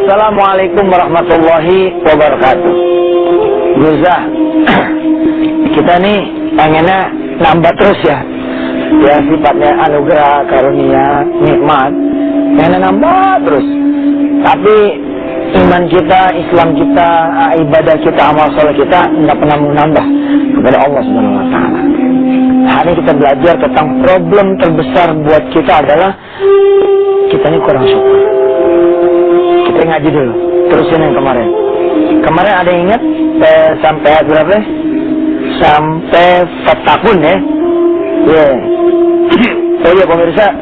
Assalamualaikum warahmatullahi wabarakatuh. Guza, kita nih pengennya nambah terus ya. Ya sifatnya anugerah, karunia, nikmat, pengennya nambah terus. Tapi iman kita, Islam kita, ibadah kita, amal soleh kita nggak pernah menambah kepada Allah Subhanahu Wa Taala. Hari ini kita belajar tentang problem terbesar buat kita adalah kita ini kurang syukur. Kita ngaji dulu, terusin yang kemarin. Kemarin ada yang ingat sampai berapa? Sampai fatakun ya. Yeah. Oh iya pemirsa,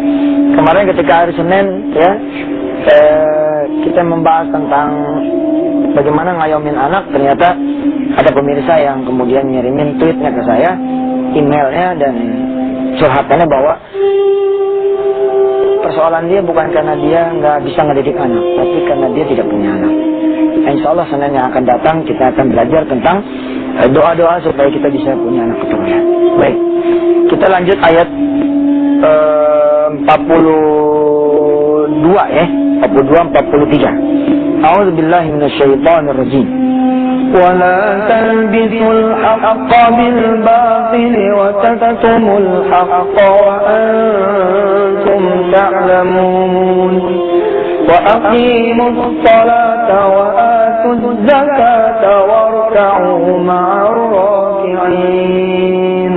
kemarin ketika hari Senin ya, kita membahas tentang bagaimana ngayomin anak. Ternyata ada pemirsa yang kemudian ngirimin tweetnya ke saya, emailnya, dan curhatannya bahwa persoalan dia bukan karena dia nggak bisa ngedidik anak, tapi karena dia tidak punya anak. Insya Allah Senin yang akan datang kita akan belajar tentang doa-doa supaya kita bisa punya anak keturunan. Baik, kita lanjut ayat 42 ya, 42-43. A'udzubillahi minasyaitonirrajim. ولا تلبسوا الحق بالباطل وتكتموا الحق وأنتم تعلمون وأقيموا الصلاة وآتوا الزكاة واركعوا مع الراكعين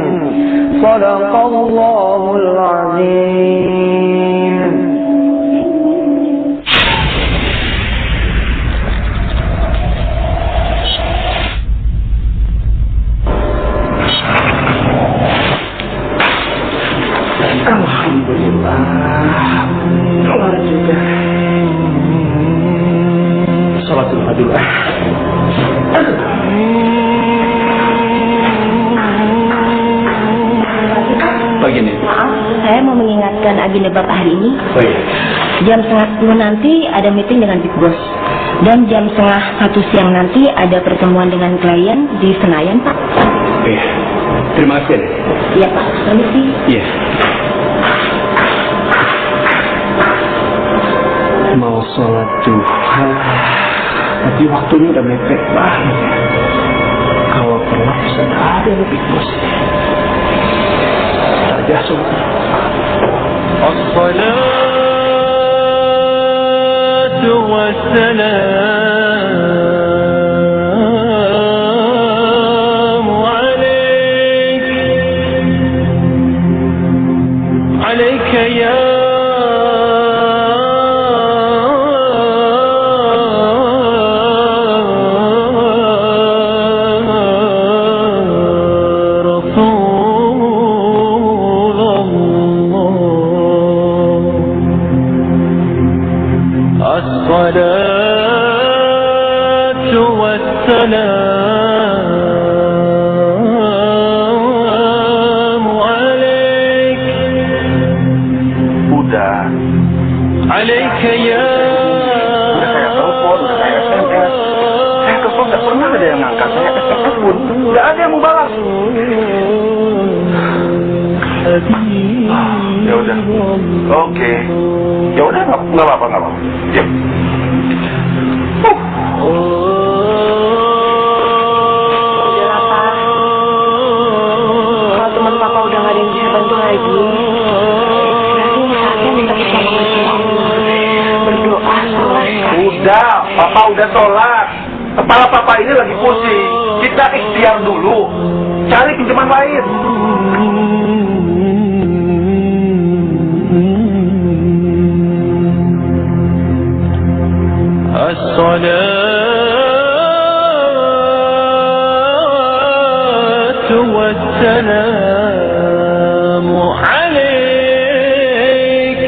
صدق الله العظيم. Salatul Fadilah. Begini. Maaf, saya mau mengingatkan agenda Bapak hari ini. Oh iya. Jam 11:30 nanti ada meeting dengan Big Boss. Dan jam 12:30 siang nanti ada pertemuan dengan klien di Senayan, Pak. Iya. Terima kasih. Iya, Pak. Permisi. Iya. Mau sholat duha, tapi waktunya udah mepet banget. Kalau perlu bisa ada lebih bos. Saja sholat. As-salatu wassalamu alaika ya nggak apa-apa. Yuk. Kalau teman papa udah nggak ada yang bisa bantu lagi, berarti saatnya minta pertolongan sama Allah. Berdoa, sholat. Udah, papa udah sholat. Kepala papa ini lagi pusing. Kita ikhtiar dulu, cari pinjaman lain. As-salatu wassalamu alaik.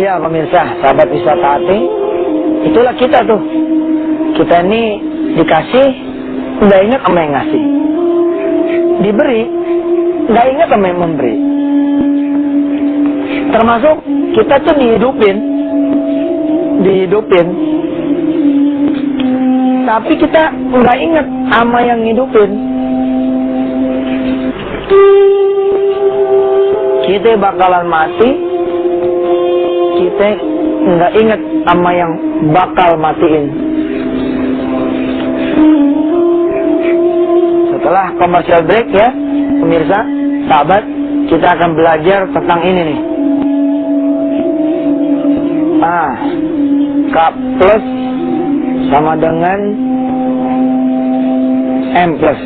Ya pemirsa, sahabat wisata hati, itulah kita tuh. Kita ini dikasih, nggak ingat sama yang ngasih. Diberi, nggak ingat sama yang memberi. Termasuk kita tuh dihidupin tapi kita nggak inget sama yang ngidupin. Kita bakalan mati, kita nggak inget sama yang bakal matiin. Setelah commercial break ya, pemirsa, sahabat, kita akan belajar tentang ini nih. K plus sama dengan M plus.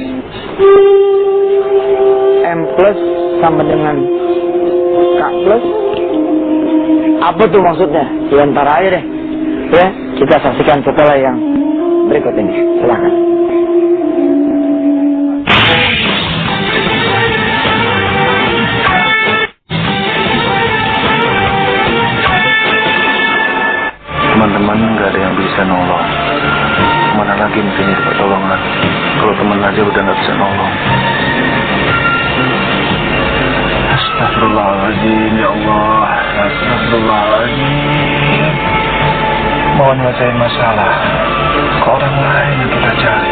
M plus sama dengan K plus. Apa tuh maksudnya? Ya ntar aja deh. Ya, kita saksikan setelah yang berikut ini. Silakan. Teman-teman nggak ada yang bisa nolong. Mana lagi mesti nyari pertolongan kalau teman aja udah nggak bisa nolong. Astagfirullahaladzim, ya Allah. Astagfirullahaladzim. Mohon nyelesain masalah ke orang lain yang kita cari.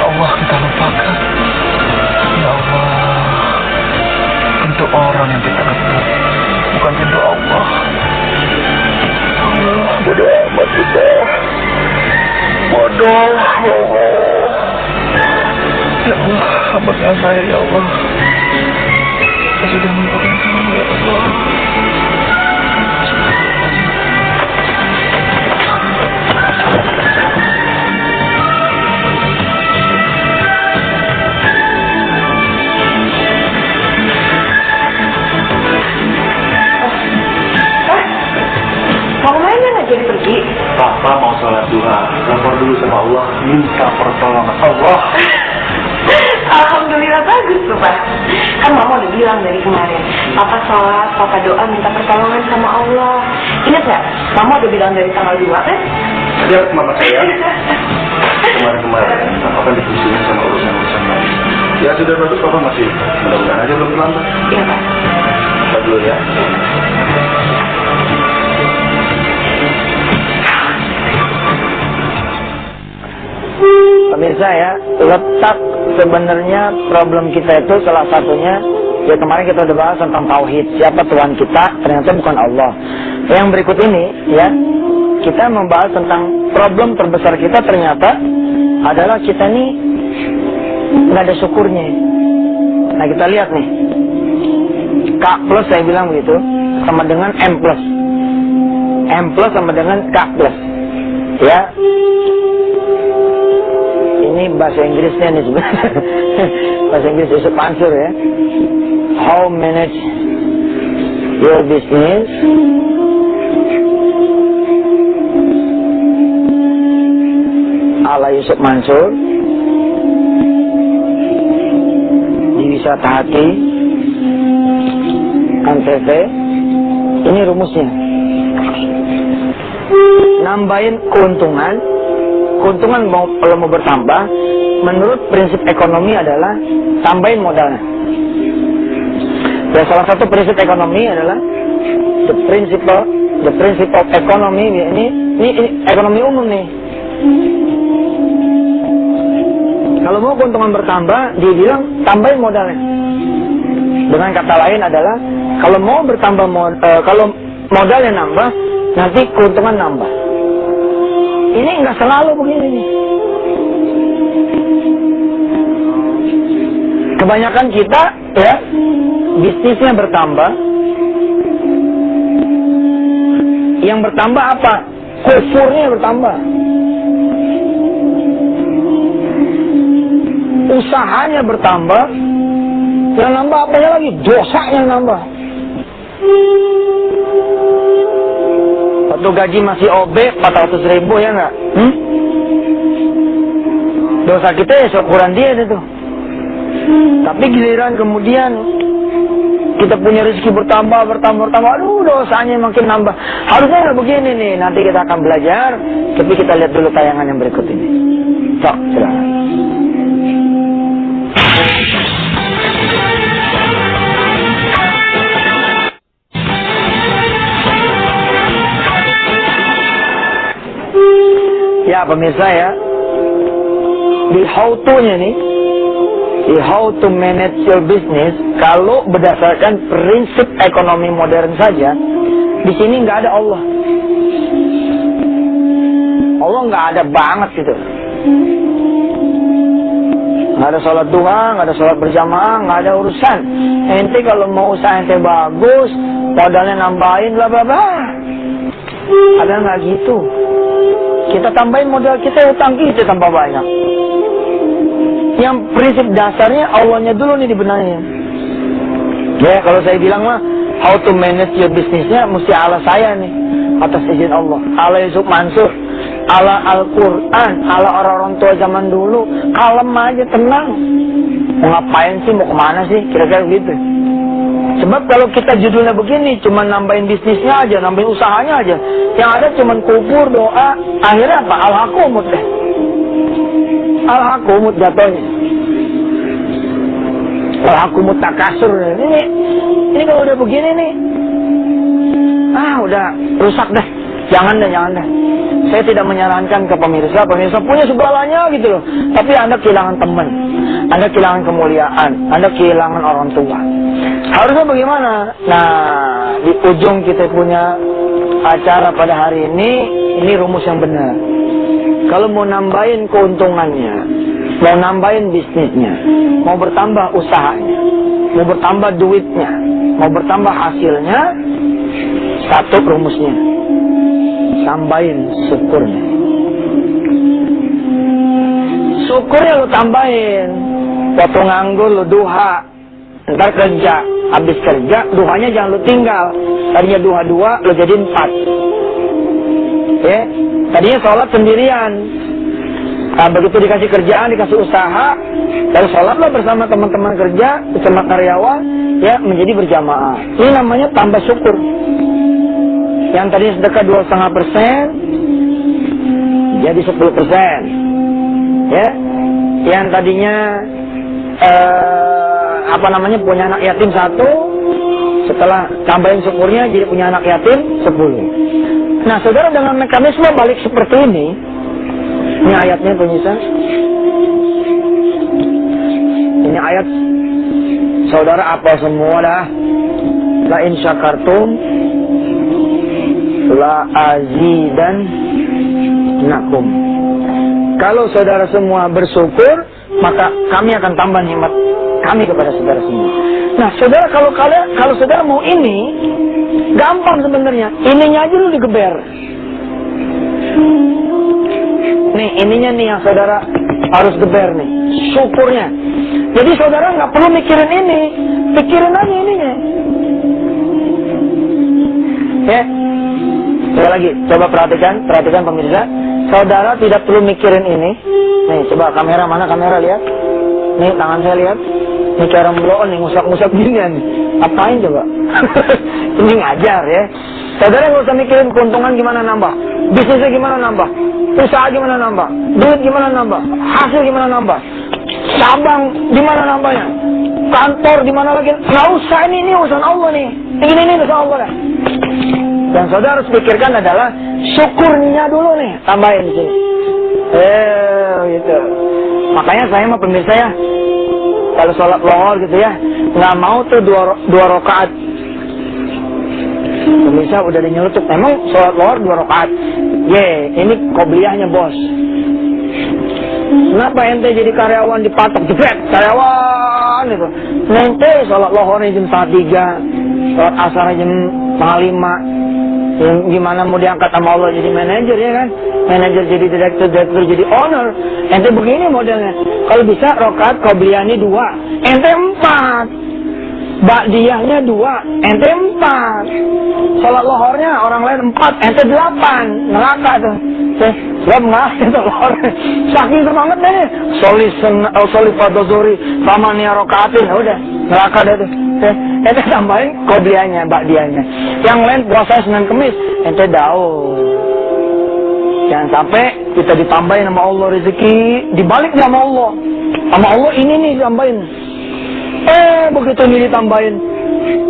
Allah kita lupakan. Ya Allah, pintu orang yang kita ketuk, bukan pintu Allah. Bodoh amat kita. Bodoh. Ya Allah, ampunilah saya ya Allah. Saya sudah melupakan kamu ya Allah. Mau kemana nggak jadi pergi? Papa mau sholat duha, lapor dulu sama Allah, minta pertolongan Allah. Alhamdulillah bagus tuh Pak. Kan Mama udah bilang dari kemarin, Papa sholat, Papa doa minta pertolongan sama Allah. Ingat nggak? Mama udah bilang dari tanggal 2 kan? Dia mama saya kemarin-kemarin Papa kan dipusingin sama urusan-urusan lain. Ya sudah bagus, Papa masih mudah-mudahan aja belum terlambat. Iya Pak. Kita dulu ya. Pemirsa ya, letak sebenarnya problem kita itu salah satunya, ya kemarin kita udah bahas tentang tauhid, siapa Tuhan kita, ternyata bukan Allah. Yang berikut ini ya, kita membahas tentang problem terbesar kita ternyata adalah kita ini nggak ada syukurnya. Nah kita lihat nih, K plus saya bilang begitu sama dengan M plus. M plus sama dengan K plus. Ya, ini bahasa Inggrisnya nih sebenarnya. Bahasa Inggris Yusuf Mansur ya. How manage your business ala Yusuf Mansur di Wisata Hati Antv. Ini rumusnya. Nambahin keuntungan kalau mau bertambah, menurut prinsip ekonomi adalah tambahin modalnya. Ya, salah satu prinsip ekonomi adalah the principle of economy. Ini ekonomi umum nih. Kalau mau keuntungan bertambah, dia bilang tambahin modalnya. Dengan kata lain adalah kalau mau bertambah kalau modalnya nambah, nanti keuntungan nambah. Ini nggak selalu begini nih. Kebanyakan kita ya bisnisnya bertambah. Yang bertambah apa? Kufurnya bertambah. Usahanya bertambah. Yang nambah apanya lagi? Dosanya nambah. Waktu gaji masih OB 400.000 ya nggak? Dosa kita ya syukuran dia itu. Tapi giliran kemudian kita punya rezeki bertambah, aduh dosanya makin nambah. Harusnya nggak begini nih. Nanti kita akan belajar. Tapi kita lihat dulu tayangan yang berikut ini. Sok, silakan. Ya pemirsa ya, di how to-nya nih, di how to manage your business, kalau berdasarkan prinsip ekonomi modern saja, di sini nggak ada Allah. Allah nggak ada banget gitu. Nggak ada sholat duha, nggak ada sholat berjamaah, nggak ada urusan. Ente kalau mau usaha ente bagus, modalnya nambahin bla bla bla. Ada nggak gitu? Kita tambahin modal kita, utang kita tambah banyak. Yang prinsip dasarnya Allahnya dulu nih dibenahin. Ya kalau saya bilang mah how to manage your businessnya mesti ala saya nih, atas izin Allah, ala Yusuf Mansur, ala Al-Quran, ala orang-orang tua zaman dulu. Kalem aja, tenang. Mau ngapain sih, mau kemana sih, kira-kira gitu. Sebab kalau kita judulnya begini, cuma nambahin bisnisnya aja, nambahin usahanya aja, yang ada cuma kubur, doa, akhirnya apa? Al-Hakumut deh. Al-Hakumut jatuhnya. Al-Hakumut takasur. Ini kalau udah begini nih, udah rusak deh. Jangan deh. Saya tidak menyarankan ke pemirsa punya segalanya gitu loh. Tapi Anda kehilangan teman, Anda kehilangan kemuliaan, Anda kehilangan orang tua. Harusnya bagaimana? Nah, di ujung kita punya acara pada hari ini rumus yang benar. Kalau mau nambahin keuntungannya, mau nambahin bisnisnya, mau bertambah usahanya, mau bertambah duitnya, mau bertambah hasilnya, satu rumusnya, tambahin syukurnya. Syukurnya lu tambahin. Waktu nganggur lu duha, ntar kerja, habis kerja duhanya jangan lu tinggal. Tadinya duha 2 lu jadi 4. Ya, tadinya sholat sendirian. Nah, begitu dikasih kerjaan, dikasih usaha, lalu sholatlah bersama teman-teman kerja, bersama karyawan, ya menjadi berjamaah. Ini namanya tambah syukur. Yang tadinya sedekah 2,5% jadi 10%. Ya, yang tadinya punya anak yatim 1, setelah tambahin syukurnya jadi punya anak yatim 10. Nah, saudara, dengan mekanisme balik seperti ini ayatnya pemirsa. Ini ayat saudara apa semua dah. La in syakartum la azidannakum. Kalau saudara semua bersyukur, maka kami akan tambah nikmat kami kepada saudara semua. Nah, saudara, kalau saudara mau ini, gampang sebenarnya. Ininya aja lu digeber. Nih, ininya nih yang saudara harus geber nih, syukurnya. Jadi saudara nggak perlu mikirin ini, pikirin aja ininya. Ya, sekali lagi, coba perhatikan pemirsa. Saudara tidak perlu mikirin ini. Nih, coba kamera, mana kamera, lihat. Nih, tangan saya lihat. Ini cara bloon nih, ngusap-ngusap gini nih. Apain coba? Ini ngajar ya. Saudara nggak usah mikirin keuntungan gimana nambah, bisnisnya gimana nambah, usaha gimana nambah, duit gimana nambah, hasil gimana nambah, cabang gimana nambahnya, kantor gimana lagi. Nggak usah, ini urusan Allah nih. Ini urusan Allah dah. Yang saudara harus pikirkan adalah syukurnya dulu nih, tambahin di sini. Gitu. Makanya saya sama pemirsa ya, kalau sholat lohor gitu ya, nggak mau tuh dua rakaat. Pemirsa udah dinyelutuk, emang sholat lohor 2 rakaat. Ini qobliyahnya bos. Kenapa ente jadi karyawan dipatok jebret karyawan gitu? Ente sholat lohornya jam 3, sholat asar jam 5. Gimana mau diangkat sama Allah jadi manajer ya kan? Manajer jadi direktur jadi owner. Ente begini modelnya. Kalau bisa rakaat qobliyahnya 2, ente 4. Ba'diyahnya 2, ente 4. Sholat lohornya orang lain 4, ente 8. Neraka tuh. Sebab nggak itu lohor. Saking semangat deh. Sholih fardhu zuhri famaniya rakaatin, udah neraka deh tuh. Ente tambahin qobliyahnya, ba'diyahnya. Yang lain puasa Senin Kemis, ente daun. Jangan sampai kita ditambahin sama Allah rezeki, dibalik sama Allah. Sama Allah ini nih ditambahin. Begitu ini ditambahin,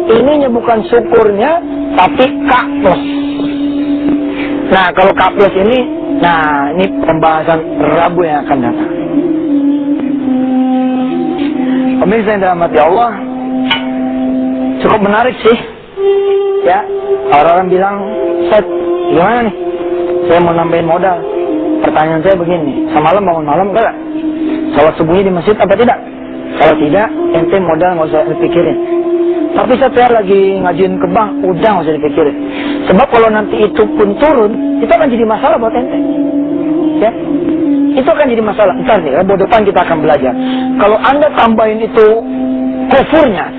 ininya bukan syukurnya, tapi K plus. Nah, kalau K plus ini, ini pembahasan Rabu yang akan datang. Pemirsa yang dirahmati Allah, cukup menarik sih. Ya, orang-orang bilang, Ustaz, gimana nih? Saya mau nambahin modal. Pertanyaan saya begini, semalam bangun malam enggak? Salat subuhnya di masjid apa tidak? Kalau tidak, ente modal nggak usah dipikirin. Tapi saya lagi ngajuin ke bank, udah nggak usah dipikirin. Sebab kalau nanti itu pun turun, itu akan jadi masalah buat ente. Ya, itu akan jadi masalah. Ntar nih, Rabu depan kita akan belajar. Kalau anda tambahin itu kufurnya,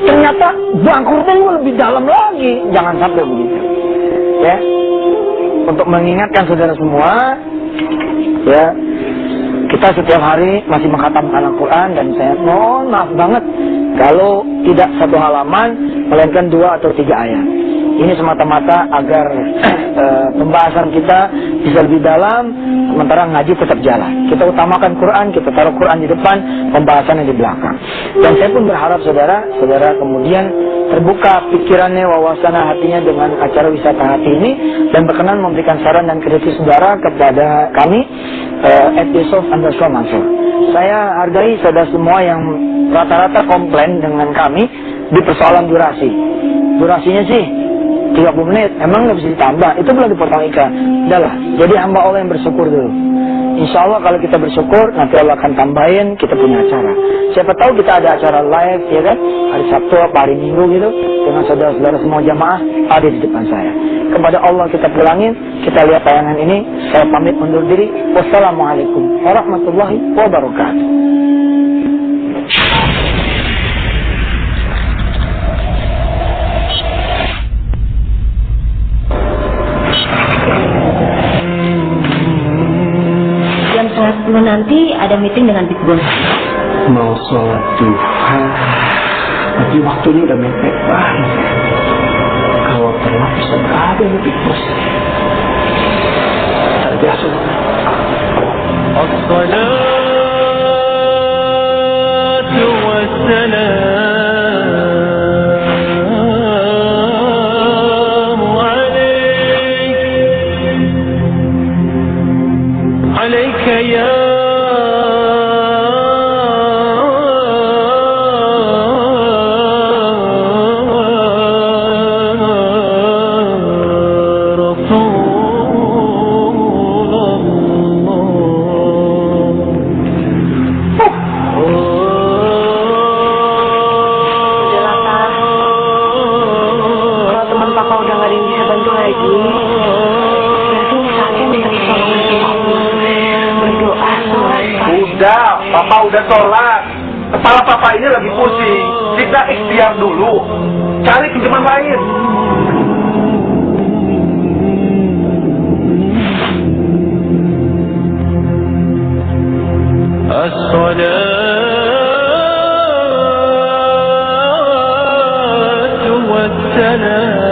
ternyata bangkrutnya lebih dalam lagi. Jangan sampai begitu. Ya, untuk mengingatkan saudara semua, ya, kita setiap hari masih mengkhatamkan Al-Quran, dan saya mohon maaf banget kalau tidak satu halaman, melainkan 2 atau 3 ayat. Ini semata-mata agar pembahasan kita bisa lebih dalam, sementara ngaji tetap jalan. Kita utamakan Quran, kita taruh Quran di depan, pembahasannya di belakang. Dan saya pun berharap saudara kemudian terbuka pikirannya, wawasannya, hatinya dengan acara wisata hati ini, dan berkenan memberikan saran dan kritik saudara kepada kami @yusuf_mansur. Saya hargai saudara semua yang rata-rata komplain dengan kami di persoalan durasi. Durasinya sih 30 menit, emang nggak bisa ditambah, itu belum dipotong iklan. Udahlah, jadi hamba Allah yang bersyukur dulu. Insya Allah kalau kita bersyukur, nanti Allah akan tambahin, kita punya acara. Siapa tahu kita ada acara live, ya kan, hari Sabtu apa hari Minggu gitu, dengan saudara-saudara semua jamaah ada di depan saya. Kepada Allah kita pulangin, kita lihat tayangan ini. Saya pamit undur diri. Wassalamualaikum warahmatullahi wabarakatuh. Nanti ada meeting dengan Big Boss. Mau sholat duha, tapi waktunya udah mepet banget. Kalau telat bisa berada nih Big Boss. Terbiasa. As-salatu wassalamu alaika ya Papa udah sholat. Kepala papa ini lagi pusing. Kita ikhtiar dulu, cari pinjaman lain. As-salatu wassalam